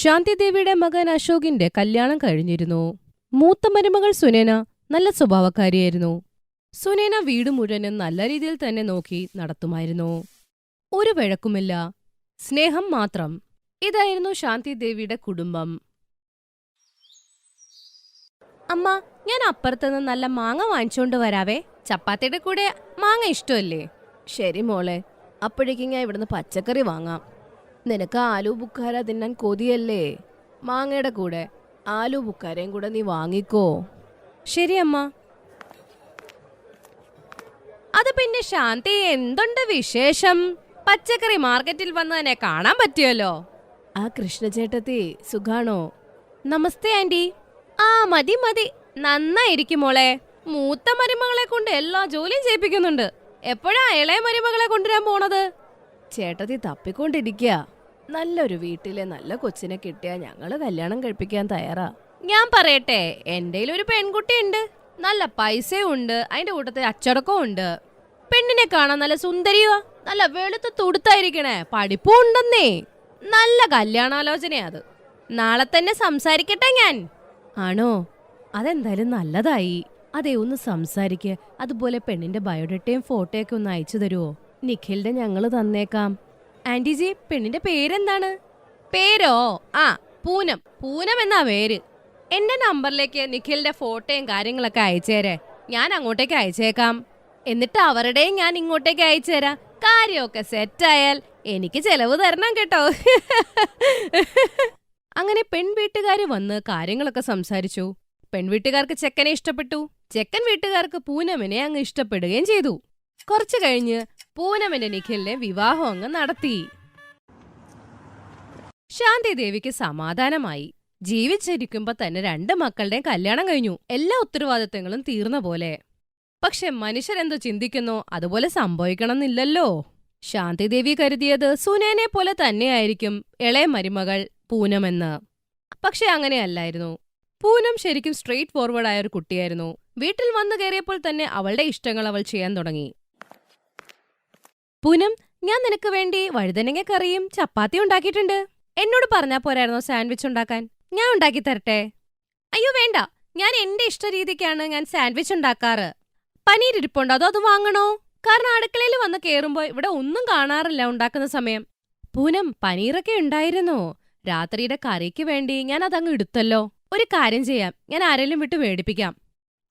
ശാന്തിദേവിയുടെ മകൻ അശോകിന്റെ കല്യാണം കഴിഞ്ഞിരുന്നു. മൂത്ത മരുമകൾ സുനേന നല്ല സ്വഭാവക്കാരിയായിരുന്നു. സുനേന വീട് മുഴുവനും നല്ല രീതിയിൽ തന്നെ നോക്കി നടത്തുമായിരുന്നു. ഒരു വഴക്കുമില്ല, സ്നേഹം മാത്രം. ഇതായിരുന്നു ശാന്തിദേവിയുടെ കുടുംബം. അമ്മ, ഞാൻ അപ്പുറത്തുനിന്ന് നല്ല മാങ്ങ വാങ്ങിച്ചോണ്ട് വരാവേ. ചപ്പാത്തിയുടെ കൂടെ മാങ്ങ ഇഷ്ടമല്ലേ? ശരി മോളെ, അപ്പോഴേക്കും ഞാൻ ഇവിടുന്ന് പച്ചക്കറി വാങ്ങാം. നിനക്ക് ആലു ബുക്കാര തിന്നാൻ കൊതിയല്ലേ? മാങ്ങയുടെ കൂടെ ആലു ബുക്കാരയും കൂടെ നീ വാങ്ങിക്കോ. ശരി അമ്മ. അത് പിന്നെ ശാന്തി, എന്തുണ്ട് വിശേഷം? പച്ചക്കറി മാർക്കറ്റിൽ വന്ന് തന്നെ കാണാൻ പറ്റിയല്ലോ. ആ കൃഷ്ണചേട്ടത്തി സുഖാണോ? നമസ്തേ ആന്റി. ആ മതി മതി, നന്നായിരിക്കും മോളെ. മൂത്ത മരുമകളെ കൊണ്ട് എല്ലാ ജോലിയും ചെയ്യിപ്പിക്കുന്നുണ്ട്. എപ്പോഴാ ഇളയ മരുമകളെ കൊണ്ടുവരാൻ പോണത്? ചേട്ടത്തി തപ്പിക്കൊണ്ടിരിക്കുക. നല്ലൊരു വീട്ടിലെ നല്ല കൊച്ചിനെ കിട്ടിയാ ഞങ്ങള് കല്യാണം കഴിപ്പിക്കാൻ തയ്യാറാ. ഞാൻ പറയട്ടെ, എന്റെ ഒരു പെൺകുട്ടിയുണ്ട്, നല്ല പൈസയും ഉണ്ട്, അതിന്റെ കൂട്ടത്തിൽ അച്ചടക്കവും ഉണ്ട്. പെണ്ണിനെ കാണാൻ നല്ല സുന്ദരിയോ, നല്ല വെളുത്ത് തുടുത്തായിരിക്കണേ, പഠിപ്പും ഉണ്ടെന്നേ. നല്ല കല്യാണാലോചനയാ അത്. നാളെ തന്നെ സംസാരിക്കട്ടെ ഞാൻ. ആണോ? അതെന്തായാലും നല്ലതായി. അതെ, ഒന്ന് സംസാരിക്ക്. അതുപോലെ പെണ്ണിന്റെ ബയോഡേറ്റയും ഫോട്ടോയൊക്കെ ഒന്ന് അയച്ചു തരുമോ? നിഖിലിന്റെ ഞങ്ങള് തന്നേക്കാം. ആന്റിജി, പെണ്ണിന്റെ പേരെന്താണ്? പേരോ? ആ, പൂനം. പൂനം എന്നാ പേര്. എന്റെ നമ്പറിലേക്ക് നിഖിലിന്റെ ഫോട്ടോയും കാര്യങ്ങളൊക്കെ അയച്ചേരെ. ഞാൻ അങ്ങോട്ടേക്ക് അയച്ചേക്കാം. എന്നിട്ട് അവരുടെയും ഞാൻ ഇങ്ങോട്ടേക്ക് അയച്ചുതരാം. കാര്യമൊക്കെ സെറ്റായാൽ എനിക്ക് ചെലവ് തരണം കേട്ടോ. അങ്ങനെ പെൺവീട്ടുകാര് വന്ന് കാര്യങ്ങളൊക്കെ സംസാരിച്ചു. പെൺവീട്ടുകാർക്ക് ചെക്കനെ ഇഷ്ടപ്പെട്ടു. ചെക്കൻ വീട്ടുകാർക്ക് പൂനമിനെ അങ്ങ് ഇഷ്ടപ്പെടുകയും ചെയ്തു. കുറച്ചു കഴിഞ്ഞ് പൂനമിന്റെ നിഖിലിനെ വിവാഹം അങ്ങ് നടത്തി. ശാന്തിദേവിക്ക് സമാധാനമായി. ജീവിച്ചിരിക്കുമ്പോ തന്നെ 2 മക്കളുടെയും കല്യാണം കഴിഞ്ഞു. എല്ലാ ഉത്തരവാദിത്തങ്ങളും തീർന്ന പോലെ. പക്ഷെ മനുഷ്യരെന്തോ ചിന്തിക്കുന്നോ അതുപോലെ സംഭവിക്കണമെന്നില്ലല്ലോ. ശാന്തിദേവി കരുതിയത് സുനേനെ പോലെ തന്നെയായിരിക്കും ഇളയ മരുമകൾ പൂനമെന്ന്. പക്ഷെ അങ്ങനെയല്ലായിരുന്നു. പൂനം ശരിക്കും സ്ട്രെയിറ്റ് ഫോർവേഡ് ആയ ഒരു കുട്ടിയായിരുന്നു. വീട്ടിൽ വന്നു കയറിയപ്പോൾ തന്നെ അവളുടെ ഇഷ്ടങ്ങൾ അവൾ ചെയ്യാൻ തുടങ്ങി. പൂനം, ഞാൻ നിനക്ക് വേണ്ടി വഴുതനങ്ങ കറിയും ചപ്പാത്തി ഉണ്ടാക്കിയിട്ടുണ്ട്. എന്നോട് പറഞ്ഞാ പോരായിരുന്നോ സാൻഡ്വിച്ച് ഉണ്ടാക്കാൻ? ഞാൻ ഉണ്ടാക്കി തരട്ടെ? അയ്യോ വേണ്ട, ഞാൻ എന്റെ ഇഷ്ടരീതിക്കാണ് ഞാൻ സാൻഡ്വിച്ച് ഉണ്ടാക്കാറ്. പനീർ ഇരിപ്പുണ്ടോ, അതോ അത് വാങ്ങണോ? കാരണം അടുക്കളയിൽ വന്ന് കേറുമ്പോ ഇവിടെ ഒന്നും കാണാറില്ല ഉണ്ടാക്കുന്ന സമയം. പൂനം, പനീറൊക്കെ ഉണ്ടായിരുന്നോ? രാത്രിയുടെ കറിക്ക് വേണ്ടി ഞാൻ അതങ്ങ് എടുത്തല്ലോ. ഒരു കാര്യം ചെയ്യാം, ഞാൻ ആരെങ്കിലും വിട്ട് മേടിപ്പിക്കാം.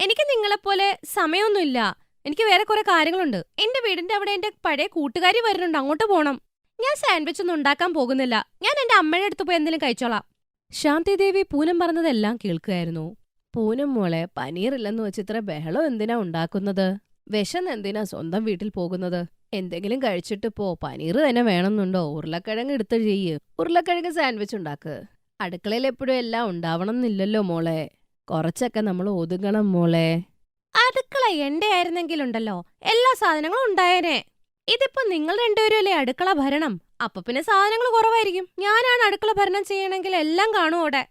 എനിക്ക് നിങ്ങളെപ്പോലെ സമയമൊന്നുമില്ല. എനിക്ക് വേറെ കുറെ കാര്യങ്ങളുണ്ട്. എന്റെ വീടിന്റെ അവിടെ എന്റെ പഴയ കൂട്ടുകാരി വരുന്നുണ്ട്, അങ്ങോട്ട് പോണം. ഞാൻ സാൻഡ്വിച്ച് ഒന്നും ഉണ്ടാക്കാൻ പോകുന്നില്ല. ഞാൻ എന്റെ അമ്മയുടെ അടുത്ത് പോയി എന്തെങ്കിലും കഴിച്ചോളാം. ശാന്തിദേവി പൂനം പറഞ്ഞതെല്ലാം കേൾക്കുകയായിരുന്നു. പൂനം മോളെ, പനീറില്ലെന്ന് വെച്ച് ഇത്ര ബഹളം എന്തിനാ ഉണ്ടാക്കുന്നത്? വിശന്ന് എന്തിനാ സ്വന്തം വീട്ടിൽ പോകുന്നത്? എന്തെങ്കിലും കഴിച്ചിട്ട് പോ. പനീർ തന്നെ വേണമെന്നുണ്ടോ? ഉരുളക്കിഴങ്ങ് എടുത്ത് ചെയ്യ്. ഉരുളക്കിഴങ്ങ് സാൻഡ്വിച്ച് ഉണ്ടാക്ക്. അടുക്കളയിൽ എപ്പോഴും എല്ലാം ഉണ്ടാവണമെന്നില്ലല്ലോ മോളെ. കുറച്ചൊക്കെ നമ്മൾ ഒതുങ്ങണം മോളെ. അടുക്കള എന്റെ ആയിരുന്നെങ്കിലുണ്ടല്ലോ എല്ലാ സാധനങ്ങളും ഉണ്ടായേനെ. ഇതിപ്പോ നിങ്ങൾ 2 പേരുമല്ലേ അടുക്കള ഭരണം. അപ്പൊ പിന്നെ സാധനങ്ങൾ കുറവായിരിക്കും. ഞാനാണ് അടുക്കള ഭരണം ചെയ്യണമെങ്കിൽ എല്ലാം കാണും അവിടെ.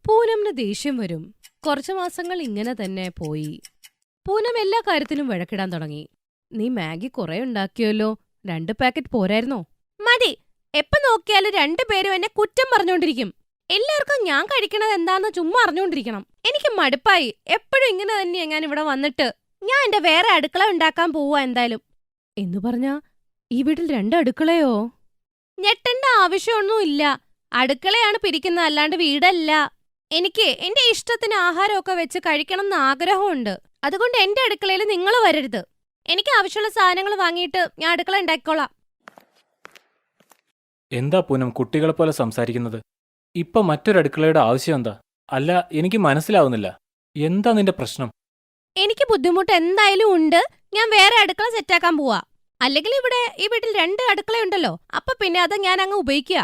പൂനമിന് ദേഷ്യം വരും. കുറച്ചു മാസങ്ങൾ ഇങ്ങനെ തന്നെ പോയി. പൂനം എല്ലാ കാര്യത്തിലും വഴക്കിടാൻ തുടങ്ങി. നീ മാഗി കുറെ ഉണ്ടാക്കിയല്ലോ, 2 പാക്കറ്റ് പോരായിരുന്നോ? മതി. എപ്പോ നോക്കിയാലും 2 പേരും എന്നെ കുറ്റം പറഞ്ഞോണ്ടിരിക്കും. എല്ലാവർക്കും ഞാൻ കഴിക്കണത് എന്താന്ന് ചുമ്മാ അറിഞ്ഞോണ്ടിരിക്കണം. എനിക്ക് മടുപ്പായി. എപ്പോഴും ഇങ്ങനെ തന്നെയാ ഞാൻ ഇവിടെ വന്നിട്ട്. ഞാൻ എന്റെ വേറെ അടുക്കള ഉണ്ടാക്കാൻ പോവാ എന്തായാലും. എന്നു പറഞ്ഞാ ഈ വീട്ടിൽ 2 അടുക്കളയോ? ഞെട്ടേണ്ട ആവശ്യമൊന്നുമില്ല. അടുക്കളയാണ് പിരിക്കുന്നത്, അല്ലാണ്ട് വീടല്ല. എനിക്ക് എന്റെ ഇഷ്ടത്തിന് ആഹാരമൊക്കെ വെച്ച് കഴിക്കണം എന്ന് ആഗ്രഹമുണ്ട്. അതുകൊണ്ട് എന്റെ അടുക്കളയിൽ നിങ്ങൾ വരരുത്. എനിക്ക് ആവശ്യമുള്ള സാധനങ്ങൾ വാങ്ങിയിട്ട് ഞാൻ അടുക്കള ഉണ്ടാക്കിക്കോളാം. എന്താ പൂനം കുട്ടികളെ പോലെ സംസാരിക്കുന്നത്? ഇപ്പൊ മറ്റൊരു അടുക്കളയുടെ ആവശ്യം എന്താ? അല്ല, എനിക്ക് മനസ്സിലാവുന്നില്ല. എന്താ നിന്റെ പ്രശ്നം? എനിക്ക് ബുദ്ധിമുട്ട് എന്തായാലും ഉണ്ട്. ഞാൻ വേറെ അടുക്കള സെറ്റാക്കാൻ പോവാ. അല്ലെങ്കിൽ ഇവിടെ ഈ വീട്ടിൽ 2 അടുക്കളയുണ്ടല്ലോ, അപ്പൊ പിന്നെ അത് ഞാൻ അങ്ങ് ഉപയോഗിക്കുക.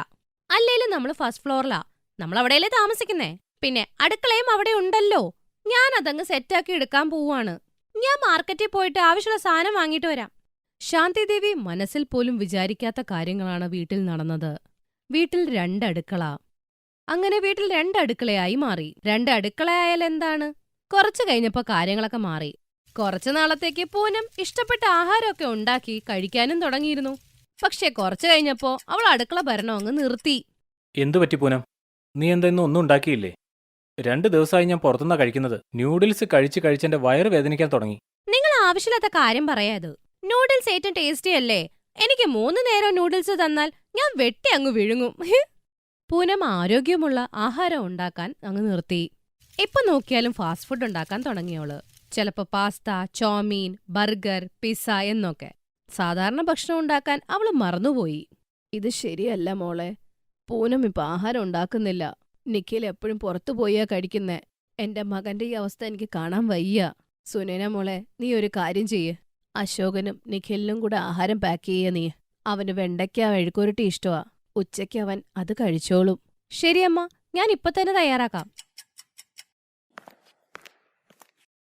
അല്ലേലും നമ്മൾ ഫസ്റ്റ് ഫ്ലോറിലാ, നമ്മൾ അവിടെയല്ലേ താമസിക്കുന്നേ. പിന്നെ അടുക്കളയും അവിടെ ഉണ്ടല്ലോ. ഞാൻ അതങ്ങ് സെറ്റാക്കി എടുക്കാൻ പോവാണ്. ഞാൻ മാർക്കറ്റിൽ പോയിട്ട് ആവശ്യമുള്ള സാധനം വാങ്ങിയിട്ട് വരാം. ശാന്തിദേവി മനസ്സിൽ പോലും വിചാരിക്കാത്ത കാര്യങ്ങളാണ് വീട്ടിൽ നടന്നത്. വീട്ടിൽ 2 അടുക്കള. അങ്ങനെ വീട്ടിൽ 2 അടുക്കളയായി മാറി. 2 അടുക്കളയായാൽ എന്താണ്? കുറച്ചു കഴിഞ്ഞപ്പോ കാര്യങ്ങളൊക്കെ മാറി. കുറച്ചു നാളത്തേക്ക് പൂനം ഇഷ്ടപ്പെട്ട ആഹാരമൊക്കെ ഉണ്ടാക്കി കഴിക്കാനും തുടങ്ങിയിരുന്നു. പക്ഷെ കുറച്ചു കഴിഞ്ഞപ്പോ അവൾ അടുക്കള ഭരണം അങ്ങ് നിർത്തി. എന്തു പറ്റി പൂനം? നീ എന്താ ഇന്ന് ഒന്നും ഉണ്ടാക്കിയില്ലേ? 2 ദിവസമായി ഞാൻ പുറത്തുനിന്നാ കഴിക്കുന്നത്. ന്യൂഡിൽസ് കഴിച്ച് കഴിച്ചെന്റെ വയറ് വേദനിക്കാൻ തുടങ്ങി. നിങ്ങൾ ആവശ്യമില്ലാത്ത കാര്യം പറയാത്. നൂഡിൽസ് ഏറ്റവും ടേസ്റ്റി അല്ലേ? എനിക്ക് 3 നേരം നൂഡിൽസ് തന്നാൽ ഞാൻ വെട്ടി അങ്ങ് വിഴുങ്ങും. പൂനം ആരോഗ്യമുള്ള ആഹാരം ഉണ്ടാക്കാൻ അങ്ങ് നിർത്തി. ഇപ്പൊ നോക്കിയാലും ഫാസ്റ്റ് ഫുഡ് ഉണ്ടാക്കാൻ തുടങ്ങിയോള്. ചിലപ്പോ പാസ്ത, ചോമീൻ, ബർഗർ, പിസ്സ എന്നൊക്കെ. സാധാരണ ഭക്ഷണം ഉണ്ടാക്കാൻ അവള് മറന്നുപോയി. ഇത് ശരിയല്ല മോളെ. പൂനം ഇപ്പൊ ആഹാരം ഉണ്ടാക്കുന്നില്ല. നിഖിൽ എപ്പോഴും പുറത്തു പോയാ കഴിക്കുന്നേ. എന്റെ മകന്റെ ഈ അവസ്ഥ എനിക്ക് കാണാൻ വയ്യ. സുനേന മോളെ, നീ ഒരു കാര്യം ചെയ്യ്. അശോകനും നിഖിലിനും കൂടെ ആഹാരം പാക്ക് ചെയ്യ നീ. അവന് വെണ്ടയ്ക്ക മെഴുക്കുരുട്ടി ഇഷ്ടമാ. ഉച്ചയ്ക്ക് അവൻ അത് കഴിച്ചോളും. ശരിയമ്മ, ഞാൻ ഇപ്പൊ തന്നെ തയ്യാറാക്കാം.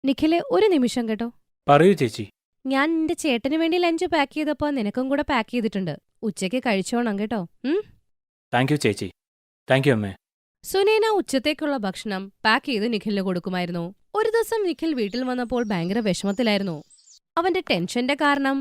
നിഖിലെ, ഒരു നിമിഷം കേട്ടോ. പറയൂ ചേച്ചി. ഞാൻ നിന്റെ ചേട്ടന് വേണ്ടി ലഞ്ച് പാക്ക് ചെയ്തപ്പോ നിനക്കും കൂടെ പാക്ക് ചെയ്തിട്ടുണ്ട്. ഉച്ചയ്ക്ക് കഴിച്ചോണം കേട്ടോ. താങ്ക് യു ചേച്ചി. താങ്ക് യു അമ്മേ. സുനേന ഉച്ചത്തേക്കുള്ള ഭക്ഷണം പാക്ക് ചെയ്ത് നിഖിലിന് കൊടുക്കുമായിരുന്നു. ഒരു ദിവസം നിഖിൽ വീട്ടിൽ വന്നപ്പോൾ ഭയങ്കര വിഷമത്തിലായിരുന്നു. അവന്റെ ടെൻഷന്റെ കാരണം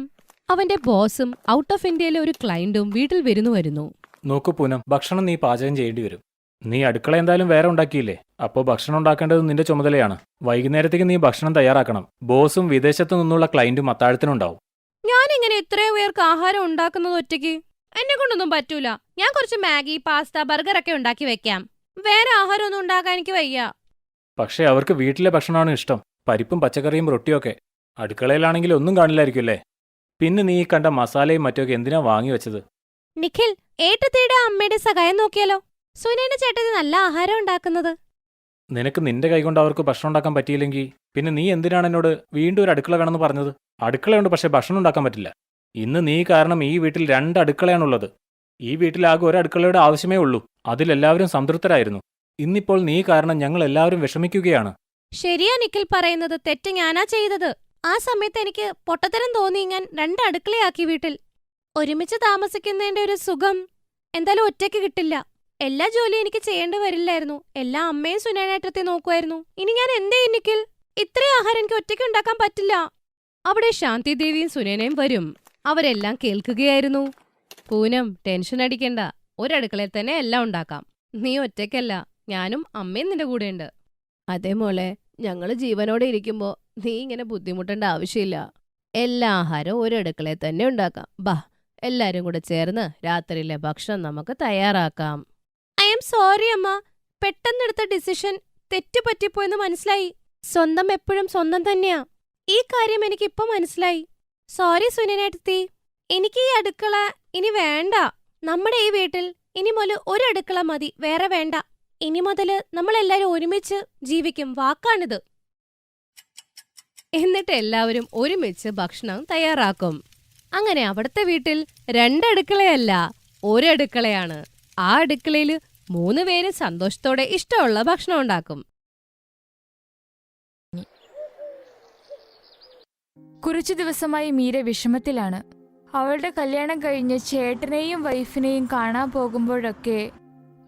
അവന്റെ ബോസും ഔട്ട് ഓഫ് ഇന്ത്യയിലെ ഒരു ക്ലയന്റും വീട്ടിൽ വരുന്നു. നോക്കൂ പൂനം, ഭക്ഷണം നീ പാചകം ചെയ്യേണ്ടി വരും. നീ അടുക്കള എന്തായാലും വേറെ ഉണ്ടാക്കിയില്ലേ? അപ്പോ ഭക്ഷണം ഉണ്ടാക്കേണ്ടത് നിന്റെ ചുമതലയാണ്. വൈകുന്നേരത്തേക്ക് നീ ഭക്ഷണം തയ്യാറാക്കണം. ബോസും വിദേശത്തു നിന്നുള്ള ക്ലയന്റും അത്താഴത്തിനുണ്ടാവും. ഞാനിങ്ങനെ ഇത്രയും പേർക്ക് ആഹാരം ഉണ്ടാക്കുന്നത് ഒറ്റയ്ക്ക്? എന്നെ കൊണ്ടൊന്നും പറ്റൂല. ഞാൻ കുറച്ച് മാഗി, പാസ്ത, ബർഗർ ഒക്കെ ഉണ്ടാക്കി വെക്കാം. വേറെ ആഹാരം ഒന്നും ഉണ്ടാക്കാൻ എനിക്ക് വയ്യ. പക്ഷേ അവർക്ക് വീട്ടിലെ ഭക്ഷണമാണ് ഇഷ്ടം. പരിപ്പും പച്ചക്കറിയും റൊട്ടിയൊക്കെ. അടുക്കളയിലാണെങ്കിൽ ഒന്നും കാണില്ലായിരിക്കുമല്ലേ? പിന്നെ നീ കണ്ട മസാലയും മറ്റൊക്കെ എന്തിനാ വാങ്ങി വെച്ചത്? നിഖിൽ, ഏട്ടത്തിയുടെ അമ്മയുടെ സഹായം നോക്കിയാലോ? സുനേന ചേട്ടന് നല്ല ആഹാരം ഉണ്ടാക്കുന്നത്. നിനക്ക് നിന്റെ കൈകൊണ്ട് അവർക്ക് ഭക്ഷണം ഉണ്ടാക്കാൻ പറ്റിയില്ലെങ്കിൽ പിന്നെ നീ എന്തിനാണ് എന്നോട് വീണ്ടും ഒരു അടുക്കള വേണമെന്ന് പറഞ്ഞത്? അടുക്കളയുണ്ട്, പക്ഷേ ഭക്ഷണം ഉണ്ടാക്കാൻ പറ്റില്ല. ഇന്ന് നീ കാരണം ഈ വീട്ടിൽ 2 അടുക്കളയാണുള്ളത്. ഈ വീട്ടിലാകെ ഒരു അടുക്കളയുടെ ആവശ്യമേ ഉള്ളൂ. അതിലെല്ലാവരും സംതൃപ്തരായിരുന്നു. ഇന്നിപ്പോൾ നീ കാരണം ഞങ്ങൾ എല്ലാവരും വിഷമിക്കുകയാണ്. ശരിയാ നിഖിൽ പറയുന്നത്. തെറ്റ് ഞാനാ ചെയ്തത്. ആ സമയത്ത് എനിക്ക് പൊട്ടത്തരം തോന്നി. ഞാൻ 2 അടുക്കളയാക്കി വീട്ടിൽ. ഒരുമിച്ച് താമസിക്കുന്നതിന്റെ ഒരു സുഖം എന്തായാലും ഒറ്റയ്ക്ക് കിട്ടില്ല. എല്ലാ ജോലിയും എനിക്ക് ചെയ്യേണ്ടി വരില്ലായിരുന്നു. എല്ലാ അമ്മയും സുനേനേട്ടത്തെ നോക്കുമായിരുന്നു. ഇനി ഞാൻ എന്തേ നിഖിൽ? ഇത്രയും ആഹാരം എനിക്ക് ഒറ്റയ്ക്ക് ഉണ്ടാക്കാൻ പറ്റില്ല. അവിടെ ശാന്തി ദേവിയും സുനേനയും വരും. അവരെല്ലാം കേൾക്കുകയായിരുന്നു. പൂനം, ടെൻഷൻ അടിക്കണ്ട. ഒരടുക്കളയിൽ തന്നെ എല്ലാം ഉണ്ടാക്കാം. നീ ഒറ്റയ്ക്കല്ല, ഞാനും അമ്മയും നിന്റെ കൂടെയുണ്ട്. അതേ മോളെ, ഞങ്ങള് ജീവനോടെ ഇരിക്കുമ്പോ നീ ഇങ്ങനെ ബുദ്ധിമുട്ടേണ്ട ആവശ്യമില്ല. എല്ലാ ആഹാരവും ഒരടുക്കളയിൽ തന്നെ ഉണ്ടാക്കാം. ബാ, എല്ലാരും കൂടെ ചേർന്ന് രാത്രിയിലെ ഭക്ഷണം നമുക്ക് തയ്യാറാക്കാം. ഐ എം സോറി അമ്മ. പെട്ടെന്നെടുത്ത ഡിസിഷൻ തെറ്റുപറ്റിപ്പോയെന്ന് മനസ്സിലായി. സ്വന്തം എപ്പോഴും സ്വന്തം തന്നെയാ. ഈ കാര്യം എനിക്കിപ്പോ മനസ്സിലായി. സോറി സുനേനേട്ടത്തി. എനിക്ക് ഈ അടുക്കള ഇനി വേണ്ട. നമ്മുടെ ഈ വീട്ടിൽ ഇനി മുതൽ ഒരു അടുക്കള മതി, വേറെ വേണ്ട. ഇനി മുതല് നമ്മളെല്ലാരും ഒരുമിച്ച് ജീവിക്കും. വാക്കാണിത്. എന്നിട്ട് എല്ലാവരും ഒരുമിച്ച് ഭക്ഷണം തയ്യാറാക്കും. അങ്ങനെ അവിടുത്തെ വീട്ടിൽ 2 അടുക്കളയല്ല, ഒരടുക്കളയാണ്. ആ അടുക്കളയില് 3 പേര് സന്തോഷത്തോടെ ഇഷ്ടമുള്ള ഭക്ഷണം ഉണ്ടാക്കും. കുറച്ചു ദിവസമായി മീര വിഷമത്തിലാണ്. അവളുടെ കല്യാണം കഴിഞ്ഞ് ചേട്ടനെയും വൈഫിനെയും കാണാൻ പോകുമ്പോഴൊക്കെ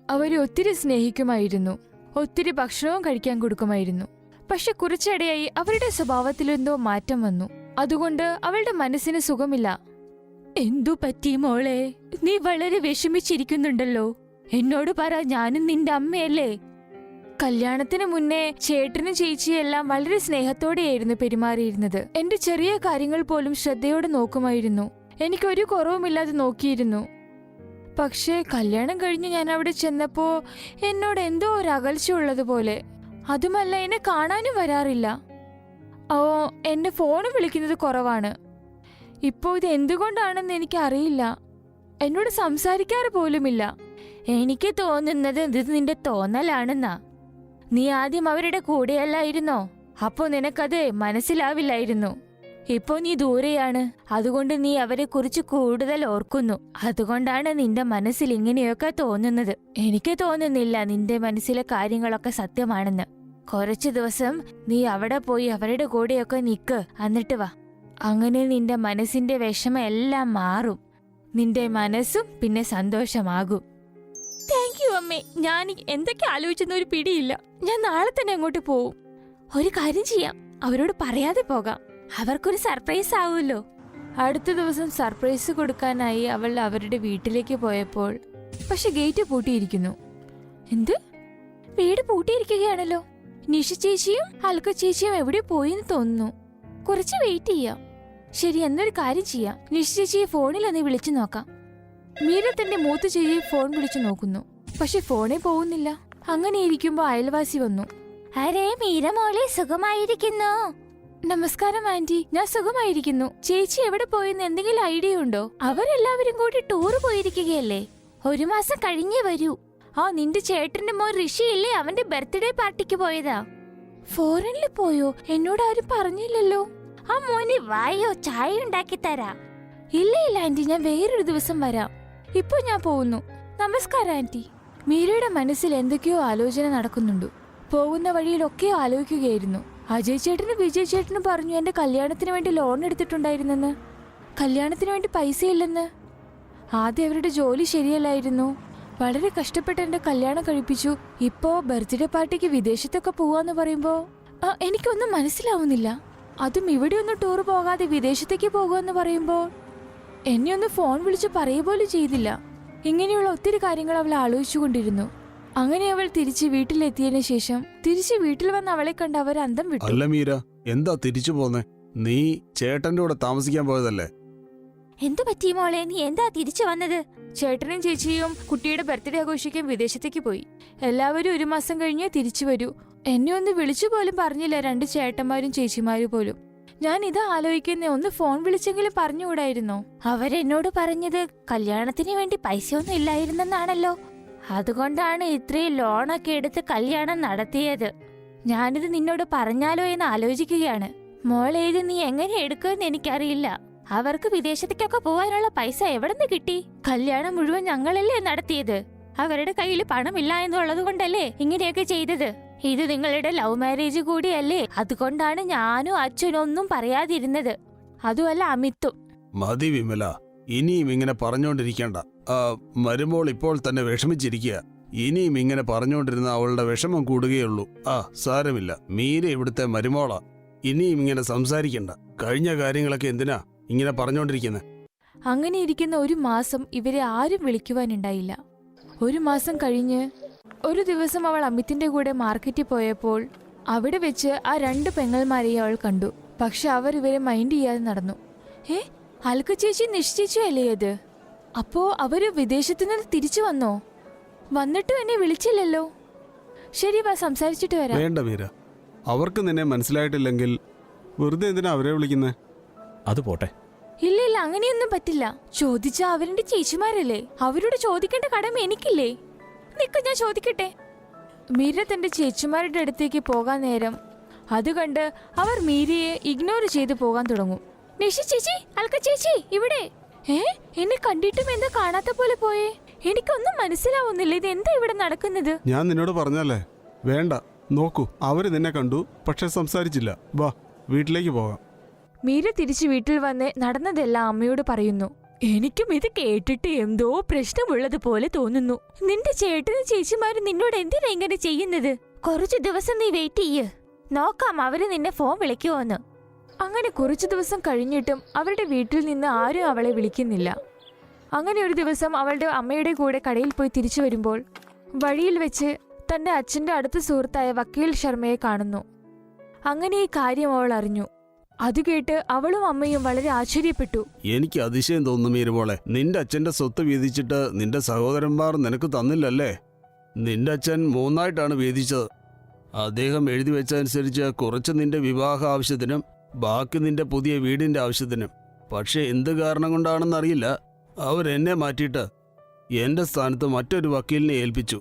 അവരെ ഒത്തിരി സ്നേഹിക്കുമായിരുന്നു. ഒത്തിരി ഭക്ഷണവും കഴിക്കാൻ കൊടുക്കുമായിരുന്നു. പക്ഷെ കുറച്ചിടെയായി അവരുടെ സ്വഭാവത്തിലെന്തോ മാറ്റം വന്നു. അതുകൊണ്ട് അവളുടെ മനസ്സിന് സുഖമില്ല. എന്തു പറ്റി മോളെ? നീ വളരെ വിഷമിച്ചിരിക്കുന്നുണ്ടല്ലോ. എന്നോട് പറ, ഞാനും നിന്റെ അമ്മയല്ലേ. കല്യാണത്തിന് മുന്നേ ചേട്ടനും ചേച്ചിയെല്ലാം വളരെ സ്നേഹത്തോടെയായിരുന്നു പെരുമാറിയിരുന്നത്. എന്റെ ചെറിയ കാര്യങ്ങൾ പോലും ശ്രദ്ധയോടെ നോക്കുമായിരുന്നു. എനിക്കൊരു കുറവുമില്ലാതെ നോക്കിയിരുന്നു. പക്ഷേ കല്യാണം കഴിഞ്ഞ് ഞാൻ അവിടെ ചെന്നപ്പോ എന്നോട് എന്തോ ഒരു അകൽച്ച ഉള്ളതുപോലെ. അതുമല്ല, എന്നെ കാണാനും വരാറില്ല. എന്നെ ഫോണ് വിളിക്കുന്നത് കുറവാണ്. ഇപ്പോ ഇത് എന്തുകൊണ്ടാണെന്ന് എനിക്കറിയില്ല. എന്നോട് സംസാരിക്കാറ് പോലുമില്ല. എനിക്ക് തോന്നുന്നത് ഇത് നിന്റെ തോന്നലാണെന്നാ. നീ ആദ്യം അവരുടെ കൂടെയല്ലായിരുന്നോ? അപ്പോ നിനക്കത് മനസ്സിലാവില്ലായിരുന്നു. ഇപ്പോ നീ ദൂരെയാണ്. അതുകൊണ്ട് നീ അവരെ കുറിച്ച് കൂടുതൽ ഓർക്കുന്നു. അതുകൊണ്ടാണ് നിന്റെ മനസ്സിൽ ഇങ്ങനെയൊക്കെ തോന്നുന്നത്. എനിക്ക് തോന്നുന്നില്ല നിന്റെ മനസ്സിലെ കാര്യങ്ങളൊക്കെ സത്യമാണെന്ന്. കുറച്ചു ദിവസം നീ അവിടെ പോയി അവരുടെ കൂടെയൊക്കെ നിക്ക്, എന്നിട്ട് വാ. അങ്ങനെ നിന്റെ മനസ്സിന്റെ വിഷമം എല്ലാം മാറും. നിന്റെ മനസ്സും പിന്നെ സന്തോഷമാകും. താങ്ക് യു അമ്മേ. ഞാൻ എന്തൊക്കെ ആലോചിച്ചെന്ന ഒരു പിടിയില്ല. ഞാൻ നാളെ തന്നെ അങ്ങോട്ട് പോവും. ഒരു കാര്യം ചെയ്യാം, അവരോട് പറയാതെ പോകാം. അവർക്കൊരു സർപ്രൈസ് ആവുമല്ലോ. അടുത്ത ദിവസം സർപ്രൈസ് കൊടുക്കാനായി അവൾ അവരുടെ വീട്ടിലേക്ക് പോയപ്പോൾ പക്ഷെ ഗേറ്റ് പൂട്ടിയിരിക്കുന്നു. എന്ത്? വീട് പൂട്ടിയിരിക്കുകയാണല്ലോ. നിഷ ചേച്ചിയും അൽക്ക ചേച്ചിയും എവിടെ പോയിന്ന് തോന്നുന്നു. കുറച്ച് വെയിറ്റ് ചെയ്യാം. ശരി, എന്നൊരു കാര്യം ചെയ്യാം. നിഷ ചേച്ചിയെ ഫോണിൽ ഒന്ന് വിളിച്ചു നോക്കാം. മീര തന്റെ മൂത്ത ചേച്ചിയെ ഫോൺ വിളിച്ചു നോക്കുന്നു. പക്ഷെ ഫോണേ പോകുന്നില്ല. അങ്ങനെ ഇരിക്കുമ്പോ അയൽവാസി വന്നു. അരേ മീര മോളെ, സുഖമായിരിക്കുന്നു? നമസ്കാരം ആന്റി, ഞാൻ സുഖമായിരിക്കുന്നു. ചേച്ചി എവിടെ പോയെന്ന് എന്തെങ്കിലും ഐഡിയ ഉണ്ടോ? അവരെല്ലാവരും കൂടി ടൂർ പോയിരിക്കുകയല്ലേ. 1 മാസം കഴിഞ്ഞേ വരൂ. ആ, നിന്റെ ചേട്ടന്റെ മോൻ ഋഷിയില്ലേ, അവന്റെ ബർത്ത്ഡേ പാർട്ടിക്ക് പോയതാ. ഫോറിനിൽ പോയോ? എന്നോട് ആരും പറഞ്ഞില്ലല്ലോ. ആ മോനെ വായോ, ചായ ഉണ്ടാക്കി തരാ. ഇല്ല ഇല്ല ആന്റി, ഞാൻ വേറൊരു ദിവസം വരാം. ഇപ്പൊ ഞാൻ പോകുന്നു. നമസ്കാരം ആന്റി. മീരയുടെ മനസ്സിൽ എന്തൊക്കെയോ ആലോചന നടക്കുന്നുണ്ട്. പോകുന്ന വഴിയിലൊക്കെ ആലോചിക്കുകയായിരുന്നു. അജയ് ചേട്ടനും വിജയ് ചേട്ടനും പറഞ്ഞു എന്റെ കല്യാണത്തിന് വേണ്ടി ലോൺ എടുത്തിട്ടുണ്ടായിരുന്നെന്ന്. കല്യാണത്തിന് വേണ്ടി പൈസ ഇല്ലെന്ന്. ആദ്യം അവരുടെ ജോലി ശരിയല്ലായിരുന്നു. വളരെ കഷ്ടപ്പെട്ട് എന്റെ കല്യാണം കഴിപ്പിച്ചു. ഇപ്പോ ബർത്ത്ഡേ പാർട്ടിക്ക് വിദേശത്തൊക്കെ പോവാന്ന് പറയുമ്പോ എനിക്കൊന്നും മനസ്സിലാവുന്നില്ല. അതും ഇവിടെ ഒന്ന് ടൂർ പോകാതെ വിദേശത്തേക്ക് പോകുമെന്ന് പറയുമ്പോ എന്നെ ഒന്ന് ഫോൺ വിളിച്ച് പറയുപോലും ചെയ്തില്ല. ഇങ്ങനെയുള്ള ഒത്തിരി കാര്യങ്ങൾ അവൾ ആലോചിച്ചുകൊണ്ടിരുന്നു. അങ്ങനെ അവൾ തിരിച്ച് വീട്ടിലെത്തിയതിനു ശേഷം തിരിച്ച് വീട്ടിൽ വന്ന് അവളെ കണ്ട് അവർ അന്തം വിട്ടു. അല്ല മീര, എന്താ തിരിച്ചു പോന്നെ? നീ ചേട്ടന്റെ കൂടെ താമസിക്കാൻ പോയതല്ലേ? എന്തു പറ്റി മോളെ, നീ എന്താ തിരിച്ചു വന്നത്? ചേട്ടനും ചേച്ചിയും കുട്ടിയുടെ ബർത്ത്ഡേ ആഘോഷിക്കാൻ വിദേശത്തേക്ക് പോയി. എല്ലാവരും 1 മാസം കഴിഞ്ഞേ തിരിച്ചു വരൂ. എന്നെ ഒന്ന് വിളിച്ചു പോലും പറഞ്ഞില്ല 2 ചേട്ടന്മാരും ചേച്ചിമാരും പോലും. ഞാൻ ഇത് ആലോചിക്കുന്ന, ഒന്ന് ഫോൺ വിളിച്ചെങ്കിലും പറഞ്ഞുകൂടായിരുന്നോ? അവരെന്നോട് പറഞ്ഞത് കല്യാണത്തിന് വേണ്ടി പൈസയൊന്നും ഇല്ലായിരുന്നെന്നാണല്ലോ. അതുകൊണ്ടാണ് ഇത്രയും ലോണൊക്കെ എടുത്ത് കല്യാണം നടത്തിയത്. ഞാനിത് നിന്നോട് പറഞ്ഞാലോ എന്ന് ആലോചിക്കുകയാണ്. മോളെ, ഇത് നീ എങ്ങനെ എടുക്കുമെന്ന് എനിക്കറിയില്ല. അവർക്ക് വിദേശത്തേക്കൊക്കെ പോവാനുള്ള പൈസ എവിടെ നിന്ന് കിട്ടി? കല്യാണം മുഴുവൻ ഞങ്ങളല്ലേ നടത്തിയത്. അവരുടെ കയ്യിൽ പണമില്ല എന്നുള്ളത് കൊണ്ടല്ലേ ഇങ്ങനെയൊക്കെ ചെയ്തത്. ഇത് നിങ്ങളുടെ ലവ് മാരേജ് കൂടിയല്ലേ. അതുകൊണ്ടാണ് ഞാനും അച്ഛനും ഒന്നും പറയാതിരുന്നത്. അതുമല്ല അമിത്തും. മതി വിമല, ഇനിയും ഇങ്ങനെ പറഞ്ഞോണ്ടിരിക്കണ്ട. മരുമോൾ ഇപ്പോൾ തന്നെ വിഷമിച്ചിരിക്കുക. ഇനിയും ഇങ്ങനെ പറഞ്ഞോണ്ടിരുന്ന അവളുടെ വിഷമം കൂടുകയുള്ളൂ. സാരമില്ല, മീര ഇവിടുത്തെ മരുമോളാ. ഇനിയും ഇങ്ങനെ സംസാരിക്കണ്ട. കഴിഞ്ഞ കാര്യങ്ങളൊക്കെ എന്തിനാ ഇങ്ങനെ പറഞ്ഞോണ്ടിരിക്കുന്നത്? അങ്ങനെ ഇരിക്കുന്ന 1 മാസം ഇവരെ ആരും വിളിക്കുവാനുണ്ടായില്ല. 1 മാസം കഴിഞ്ഞ് ഒരു ദിവസം അവൾ അമിത്തിന്റെ കൂടെ മാർക്കറ്റിൽ പോയപ്പോൾ അവിടെ വെച്ച് ആ 2 പെങ്ങന്മാരെയും അവൾ കണ്ടു. പക്ഷെ അവർ ഇവരെ മൈൻഡ് ചെയ്യാതെ നടന്നു. അൽക്ക ചേച്ചി നിശ്ചയിച്ചു അല്ലേ അത്? അപ്പോ അവര് വിദേശത്തു നിന്ന് തിരിച്ചു വന്നോ? വന്നിട്ടും എന്നെ വിളിച്ചില്ലല്ലോ. ശരി, വാ, സംസാരിച്ചിട്ട് വരാം. വേണ്ട മീര, അവർക്ക് നിന്നെ മനസ്സിലായിട്ടില്ലെങ്കിൽ വെറുതെ എന്തിനാ അവരെ വിളിക്കുന്നേ? അത് പോട്ടെ. ഇല്ല ഇല്ല, അങ്ങനെയൊന്നും പറ്റില്ല. ചോദിച്ചാ അവരുടെ ചേച്ചിമാരല്ലേ, അവരോട് ചോദിക്കേണ്ട കടമ എനിക്കില്ലേ? നിക്ക്, ഞാൻ ചോദിക്കട്ടെ. മീര തന്റെ ചേച്ചിമാരുടെ അടുത്തേക്ക് പോകാൻ നേരം അത് കണ്ട് അവർ മീരയെ ഇഗ്നോർ ചെയ്ത് പോകാൻ തുടങ്ങും. നിഷ ചേച്ചി, അൽക്ക ചേച്ചി, ഇവിടെ. എന്നെ കണ്ടിട്ടും എന്താ കാണാത്ത പോലെ പോയേ? എനിക്കൊന്നും മനസ്സിലാവുന്നില്ല. ഇത് എന്താ ഇവിടെ നടക്കുന്നത്? ഞാൻ നിന്നോട് പറഞ്ഞല്ലേ, വേണ്ട. നോക്കൂ, അവര് നിന്നെ കണ്ടു, പക്ഷെ സംസാരിച്ചില്ല. വാ, വീട്ടിലേക്ക് പോകാം. മീര തിരിച്ചു വീട്ടിൽ വന്ന് നടന്നതെല്ലാം അമ്മയോട് പറയുന്നു. എനിക്കും ഇത് കേട്ടിട്ട് എന്തോ പ്രശ്നമുള്ളതുപോലെ തോന്നുന്നു. നിന്റെ ചേട്ടനും ചേച്ചിമാരും നിന്നോട് എന്തിനാ ഇങ്ങനെ ചെയ്യുന്നത്? കുറച്ചു ദിവസം നീ വെയിറ്റ് ചെയ്യ്, നോക്കാം അവര് നിന്നെ ഫോൺ വിളിക്കുമോന്ന്. അങ്ങനെ കുറച്ചു ദിവസം കഴിഞ്ഞിട്ടും അവരുടെ വീട്ടിൽ നിന്ന് ആരും അവളെ വിളിക്കുന്നില്ല. അങ്ങനെ ഒരു ദിവസം അവളുടെ അമ്മയുടെ കൂടെ കടയിൽ പോയി തിരിച്ചു വരുമ്പോൾ വഴിയിൽ വെച്ച് തന്റെ അച്ഛന്റെ അടുത്ത സുഹൃത്തായ വക്കീൽ ശർമ്മയെ കാണുന്നു. അങ്ങനെ ഈ കാര്യം അവൾ അറിഞ്ഞു. അത് കേട്ട് അവളും അമ്മയും വളരെ ആശ്ചര്യപ്പെട്ടു. എനിക്ക് അതിശയം തോന്നുന്നു മീരമോളെ, നിന്റെ അച്ഛന്റെ സ്വത്ത് വീതിച്ചിട്ട് നിന്റെ സഹോദരന്മാർ നിനക്ക് തന്നില്ലല്ലേ? നിന്റെ അച്ഛൻ 3ആയിട്ടാണ് വീതിച്ചത്. അദ്ദേഹം എഴുതി വെച്ചതനുസരിച്ച് കുറച്ച് നിന്റെ വിവാഹ ആവശ്യത്തിനും ബാക്കി നിന്റെ പുതിയ വീടിന്റെ ആവശ്യത്തിനും. പക്ഷെ എന്ത് കാരണം കൊണ്ടാണെന്നറിയില്ല, അവരെന്നെ മാറ്റിയിട്ട് എന്റെ സ്ഥാനത്ത് മറ്റൊരു വക്കീലിനെ ഏൽപ്പിച്ചു.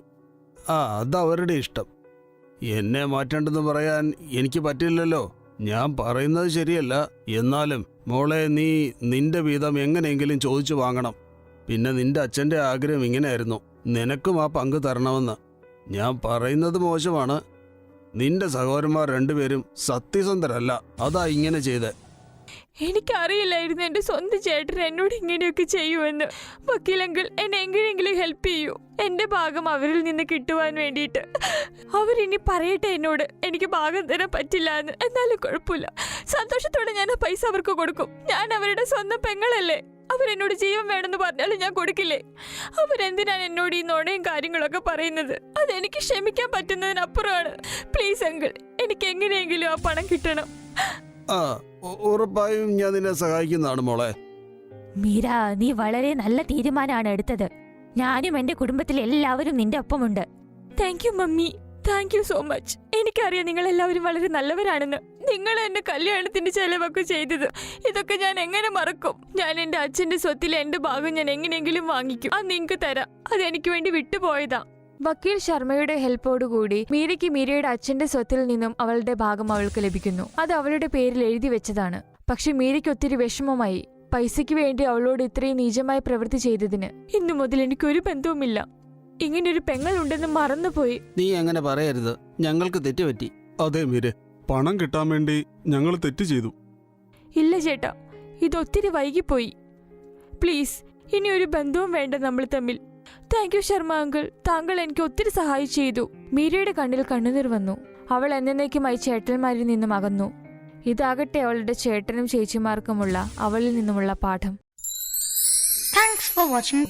അതവരുടെ ഇഷ്ടം. എന്നെ മാറ്റേണ്ടെന്ന് പറയാൻ എനിക്ക് പറ്റില്ലല്ലോ. ഞാൻ പറയുന്നത് ശരിയല്ല. എന്നാലും മോളെ, നീ നിന്റെ വീതം എങ്ങനെയെങ്കിലും ചോദിച്ചു വാങ്ങണം. പിന്നെ നിന്റെ അച്ഛൻ്റെ ആഗ്രഹം ഇങ്ങനെയായിരുന്നു, നിനക്കും ആ പങ്ക് തരണമെന്ന്. ഞാൻ പറയുന്നത് മോശമാണ്, നിന്റെ സഹോദരന്മാർ 2 പേരും സത്യസന്ധരല്ല, അതാ ഇങ്ങനെ ചെയ്തേ. എനിക്കറിയില്ലായിരുന്നു എന്റെ സ്വന്തം ചേട്ടൻ എന്നോട് ഇങ്ങനെയൊക്കെ ചെയ്യുമെന്ന്. വക്കീലങ്കിൾ, എന്നെ എങ്ങനെയെങ്കിലും ഹെൽപ്പ് ചെയ്യൂ. എന്റെ ഭാഗം അവരിൽ നിന്ന് കിട്ടുവാൻ വേണ്ടിയിട്ട്. അവരിനി പറയട്ടെ എന്നോട് എനിക്ക് ഭാഗം തരാൻ പറ്റില്ല എന്ന്. എന്നാലും കുഴപ്പമില്ല, സന്തോഷത്തോടെ ഞാൻ ആ പൈസ അവർക്ക് കൊടുക്കും. ഞാൻ അവരുടെ സ്വന്തം പെങ്ങളല്ലേ. അവരെന്നോട് ജീവൻ വേണമെന്ന് പറഞ്ഞാലും ഞാൻ കൊടുക്കില്ലേ? അവരെന്തിനാണ് എന്നോട് ഈ നുണയും കാര്യങ്ങളൊക്കെ പറയുന്നത്? അതെനിക്ക് ക്ഷമിക്കാൻ പറ്റുന്നതിനപ്പുറമാണ്. പ്ലീസ് അങ്കിൾ, എനിക്ക് എങ്ങനെയെങ്കിലും ആ പണം കിട്ടണം. ആ ഉറപ്പായും ഞാൻ നിന്നെ സഹായിക്കുന്നതാണ് മോളെ. മീര, നീ വളരെ നല്ല തീരുമാനമാണ് എടുത്തത്. ഞാനും എന്റെ കുടുംബത്തിലെ എല്ലാവരും നിന്റെ ഒപ്പമുണ്ട്. Thank you mummy, thank you so much. എനിക്കറിയാം നിങ്ങൾ എല്ലാവരും വളരെ നല്ലവരാണെന്ന്. നിങ്ങൾ എന്റെ കല്യാണത്തിന്റെ ചെലവൊക്കെ ചെയ്തത് ഇതൊക്കെ ഞാൻ എങ്ങനെ മറക്കും? ഞാൻ എന്റെ അച്ഛന്റെ സ്വത്തിലെ എന്റെ ഭാഗം ഞാൻ എങ്ങനെയെങ്കിലും വാങ്ങിക്കും. അത് നിങ്ങൾക്ക് തരാം. അതെനിക്ക് വേണ്ടി വിട്ടുപോയതാ. വക്കീൽ ശർമ്മയുടെ ഹെൽപ്പോടുകൂടി മീരയ്ക്ക് മീരയുടെ അച്ഛന്റെ സ്വത്തിൽ നിന്നും അവളുടെ ഭാഗം അവൾക്ക് ലഭിക്കുന്നു. അത് അവളുടെ പേരിൽ എഴുതി വെച്ചതാണ്. പക്ഷെ മീരയ്ക്ക് ഒത്തിരി വിഷമമായി. പൈസയ്ക്ക് വേണ്ടി അവളോട് ഇത്രയും നീചമായ പ്രവൃത്തി ചെയ്തതിന്. ഇന്നു മുതൽ എനിക്കൊരു ബന്ധവുമില്ല. ഇങ്ങനൊരു പെങ്ങൾ ഉണ്ടെന്ന് മറന്നുപോയി. നീ അങ്ങനെ പറയരുത്, ഞങ്ങൾക്ക് തെറ്റുപറ്റി. അതെ മീരെ, പണം കിട്ടാൻ വേണ്ടി ഞങ്ങൾ തെറ്റ് ചെയ്തു. ഇല്ല ചേട്ടാ, ഇതൊത്തിരി വൈകിപ്പോയി. പ്ലീസ്, ഇനി ഒരു ബന്ധവും വേണ്ട നമ്മൾ തമ്മിൽ. താങ്ക് യു ശർമ്മ അങ്കിൾ, താങ്കൾ എനിക്ക് ഒത്തിരി സഹായിച്ചു ചെയ്തു. മീരയുടെ കണ്ണിൽ കണ്ണുനീർ വന്നു. അവൾ എന്നേക്കുമായി ചേട്ടന്മാരിൽ നിന്നും അകന്നു. ഇതാകട്ടെ അവളുടെ ചേട്ടനും ചേച്ചിമാർക്കുമുള്ള അവളിൽ നിന്നുമുള്ള പാഠം. Thanks for watching.